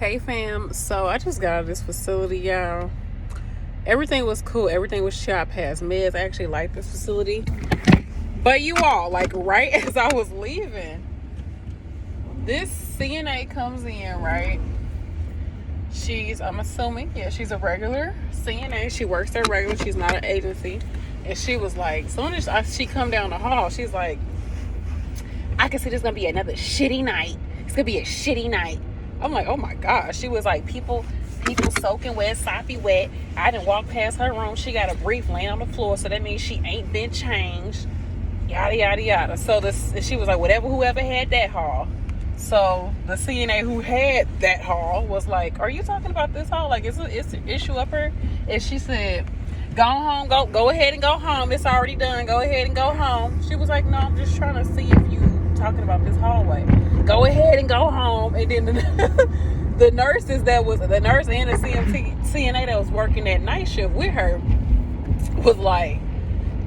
Hey fam, so I just got out of this facility, y'all. Everything was cool, everything was chill. I passed meds. I actually like this facility. But you all, like right as I was leaving, this CNA comes in, right? I'm assuming, she's a regular CNA. She works there regular, she's not an agency. And she was like, as soon as she come down the hall, she's like, I can see this gonna be another shitty night. It's gonna be a shitty night. I'm like, oh my gosh. She was like, people soaking wet, soppy wet. I didn't walk past her room. She got a brief laying on the floor, so that means she ain't been changed. Yada, yada, yada. So she was like, whoever had that hall. So the CNA who had that hall was like, are you talking about this hall? Like, it's an issue up here? And she said, go home, go ahead and go home. It's already done. Go ahead and go home. She was like, no, I'm just trying to see if you talking about this hallway. Go ahead and go home. And then the nurse and the CNA that was working that night shift with her was like,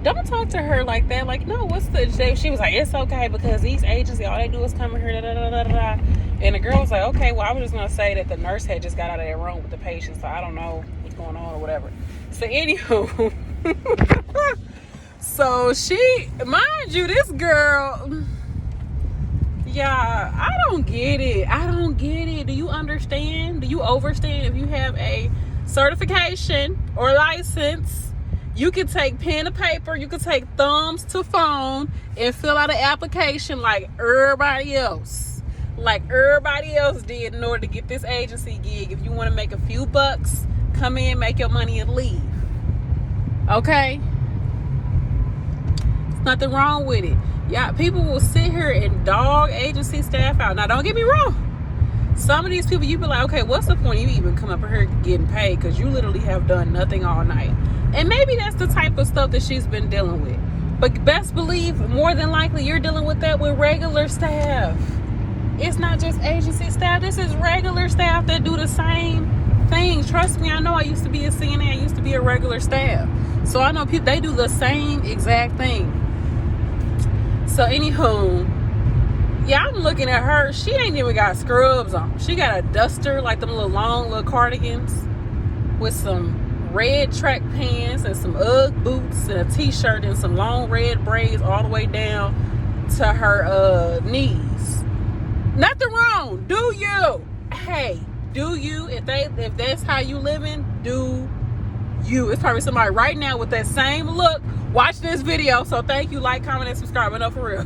don't talk to her like that. Like, no, what's the... She was like, it's okay because these agencies, all they do is come in here, da, da, da, da, da. And the girl was like, okay, well, I was just going to say that the nurse had just got out of that room with the patient, so I don't know what's going on or whatever. So, anywho, so she, mind you, this girl... Yeah, I don't get it. Do you understand? Do you understand? If you have a certification or license, you can take pen to paper, you can take thumbs to phone and fill out an application like everybody else. Like everybody else did in order to get this agency gig. If you want to make a few bucks, come in, make your money and leave. Okay? There's nothing wrong with it. Yeah, people will sit here and dog agency staff out. Now, don't get me wrong. Some of these people, you be like, okay, what's the point of you even come up here getting paid? Because you literally have done nothing all night. And maybe that's the type of stuff that she's been dealing with. But best believe, more than likely, you're dealing with that with regular staff. It's not just agency staff. This is regular staff that do the same things. Trust me, I know I used to be a CNA. I used to be a regular staff. So I know people, they do the same exact thing. So anywho, yeah, I'm looking at her. She ain't even got scrubs on. She got a duster, like them long little cardigans with some red track pants and some Ugg boots and a t-shirt and some long red braids all the way down to her knees. Nothing wrong. Do you? Hey, do you? If that's how you living, do you? It's probably somebody right now with that same look watch this video, so thank you. Like, comment, and subscribe. But no, for real.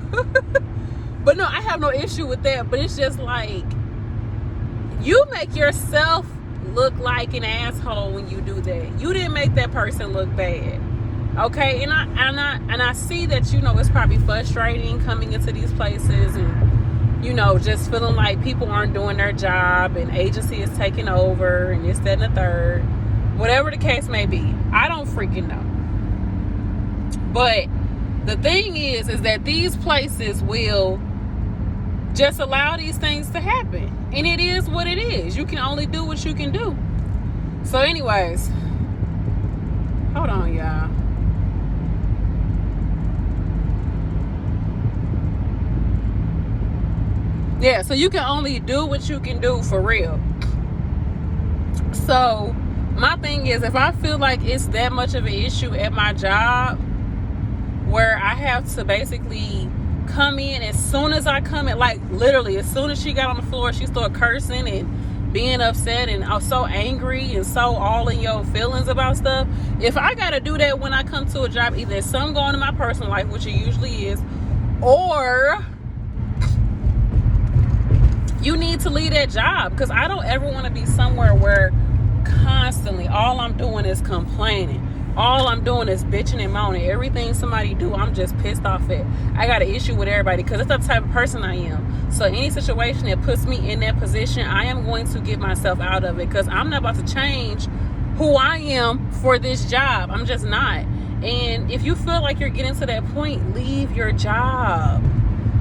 But no, I have no issue with that. But it's just like, you make yourself look like an asshole when you do that. You didn't make that person look bad. Okay? And I see that, you know, it's probably frustrating coming into these places and, you know, just feeling like people aren't doing their job and agency is taking over and this, that, and the third. Whatever the case may be. I don't freaking know. But the thing is that these places will just allow these things to happen. And it is what it is. You can only do what you can do. So anyways, hold on, y'all. Yeah, so you can only do what you can do for real. So my thing is, if I feel like it's that much of an issue at my job where I have to basically come in as soon as I come in, like literally as soon as she got on the floor, she started cursing and being upset and so angry and so all in your feelings about stuff. If I gotta do that when I come to a job, either some going in my personal life, which it usually is, or you need to leave that job, because I don't ever want to be somewhere where constantly all I'm doing is complaining. All I'm doing is bitching and moaning. Everything somebody do, I'm just pissed off at. I got an issue with everybody because it's the type of person I am. So any situation that puts me in that position, I am going to get myself out of it, because I'm not about to change who I am for this job. I'm just not. And if you feel like you're getting to that point, leave your job.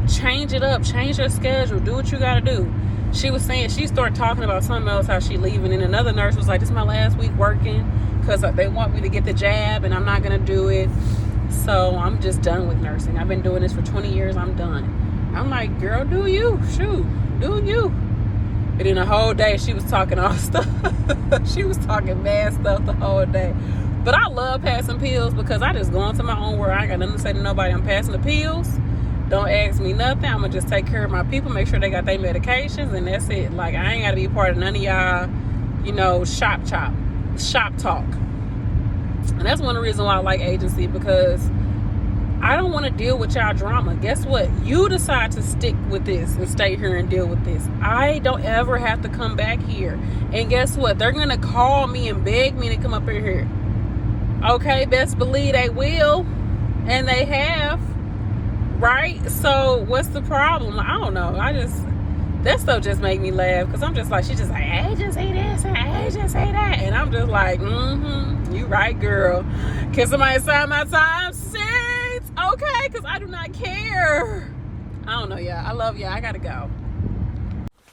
Change it up. Change your schedule. Do what you got to do. She was saying, she started talking about something else, how she leaving. And another nurse was like, this is my last week working, because they want me to get the jab and I'm not going to do it. So I'm just done with nursing. I've been doing this for 20 years. I'm done. I'm like, girl, do you? Shoot, do you? And then the whole day she was talking all stuff. She was talking mad stuff the whole day. But I love passing pills because I just go into my own world. I ain't got nothing to say to nobody. I'm passing the pills. Don't ask me nothing. I'm going to just take care of my people, make sure they got their medications, and that's it. Like, I ain't got to be part of none of y'all, you know, shop talk. And that's one of the reasons why I like agency, because I don't want to deal with y'all drama. Guess what? You decide to stick with this and stay here and deal with this. I don't ever have to come back here. And guess what? They're going to call me and beg me to come up in here. Okay, best believe they will. And they have. Right? So what's the problem? I don't know. That stuff just make me laugh, because I'm just like, she's just like, agency this and agency that. And I'm just like, you right, girl. Can somebody sign my time sheets? Okay, because I do not care. I don't know, y'all. I love y'all. I gotta go.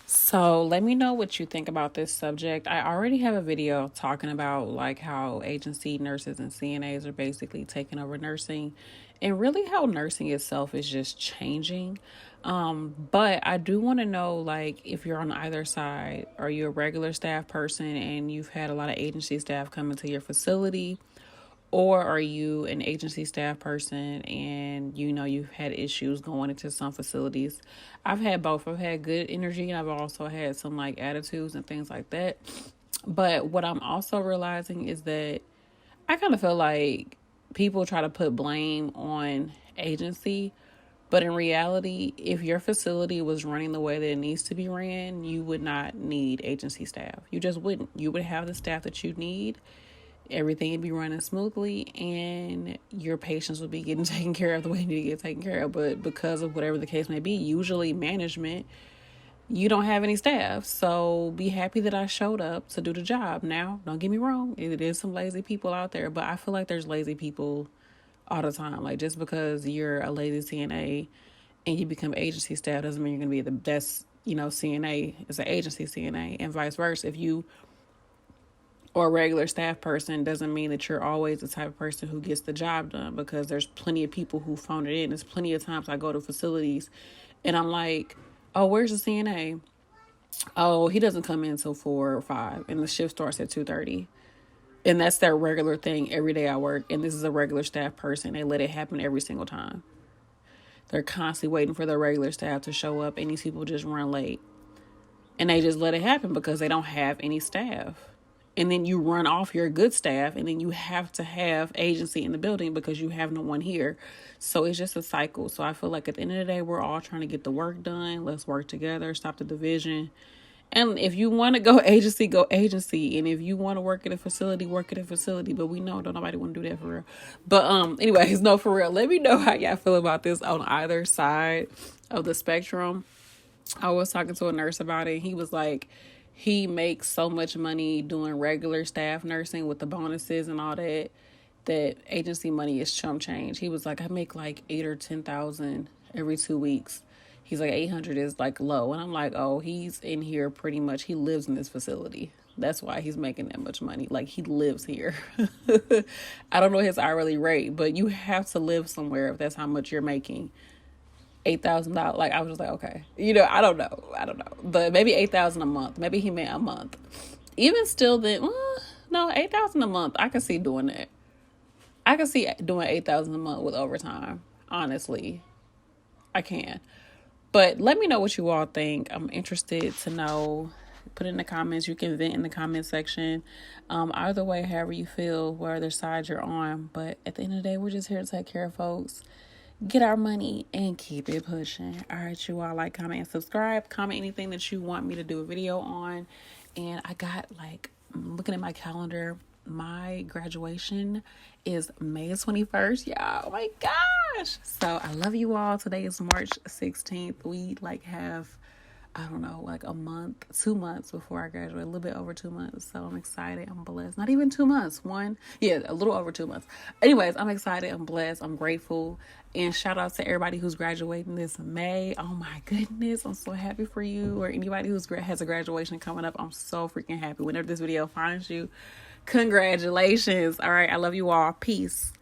So let me know what you think about this subject. I already have a video talking about like how agency nurses and CNAs are basically taking over nursing, and really how nursing itself is just changing. But I do want to know, like, if you're on either side, are you a regular staff person and you've had a lot of agency staff come into your facility? Or are you an agency staff person and, you know, you've had issues going into some facilities? I've had both. I've had good energy, and I've also had some like attitudes and things like that. But what I'm also realizing is that I kind of feel like people try to put blame on agency. But in reality, if your facility was running the way that it needs to be ran, you would not need agency staff. You just wouldn't. You would have the staff that you need. Everything would be running smoothly, and your patients would be getting taken care of the way you need to get taken care of. But because of whatever the case may be, usually management, you don't have any staff. So be happy that I showed up to do the job. Now, don't get me wrong, it is some lazy people out there, but I feel like there's lazy people all the time. Like, just because you're a lazy CNA and you become agency staff doesn't mean you're going to be the best, you know, CNA as an agency CNA, and vice versa. If you or a regular staff person doesn't mean that you're always the type of person who gets the job done, because there's plenty of people who phone it in. There's plenty of times I go to facilities and I'm like, oh, where's the CNA? Oh, he doesn't come in until 4 or 5 and the shift starts at 2:30. And that's their regular thing every day I work. And this is a regular staff person. They let it happen every single time. They're constantly waiting for their regular staff to show up, and these people just run late. And they just let it happen because they don't have any staff. And then you run off your good staff, and then you have to have agency in the building because you have no one here. So it's just a cycle. So I feel like at the end of the day, we're all trying to get the work done. Let's work together, stop the division. And if you want to go agency, go agency. And if you want to work at a facility, work at a facility. But we know don't nobody want to do that for real. But anyways, no, for real. Let me know how y'all feel about this on either side of the spectrum. I was talking to a nurse about it. He was like, he makes so much money doing regular staff nursing with the bonuses and all that, that agency money is chump change. He was like, I make like 8 or 10,000 every 2 weeks. He's like, 800 is like low. And I'm like, oh, he's in here pretty much. He lives in this facility. That's why he's making that much money. Like, he lives here. I don't know his hourly rate, but you have to live somewhere if that's how much you're making. $8,000. Like, I was just like, okay, you know, I don't know, but maybe 8,000 a month. Maybe he meant a month. Even still, then no, 8,000 a month. I can see doing that. I can see doing 8,000 a month with overtime. Honestly, I can. But let me know what you all think. I'm interested to know. Put it in the comments. You can vent in the comment section. Either way, however you feel, whether side you're on. But at the end of the day, we're just here to take care of folks, get our money, and keep it pushing. All right, you all, like, comment, and subscribe. Comment anything that you want me to do a video on. And I got, like, I'm looking at my calendar. My graduation is May 21st, y'all. Oh my gosh. So I love you all. Today is March 16th. We have, I don't know, like a month, 2 months before I graduate, a little bit over 2 months. So I'm excited. I'm blessed. Not even 2 months. A little over 2 months. Anyways, I'm excited. I'm blessed. I'm grateful. And shout out to everybody who's graduating this May. Oh my goodness. I'm so happy for you. Or anybody who's has a graduation coming up. I'm so freaking happy. Whenever this video finds you, congratulations. All right. I love you all. Peace.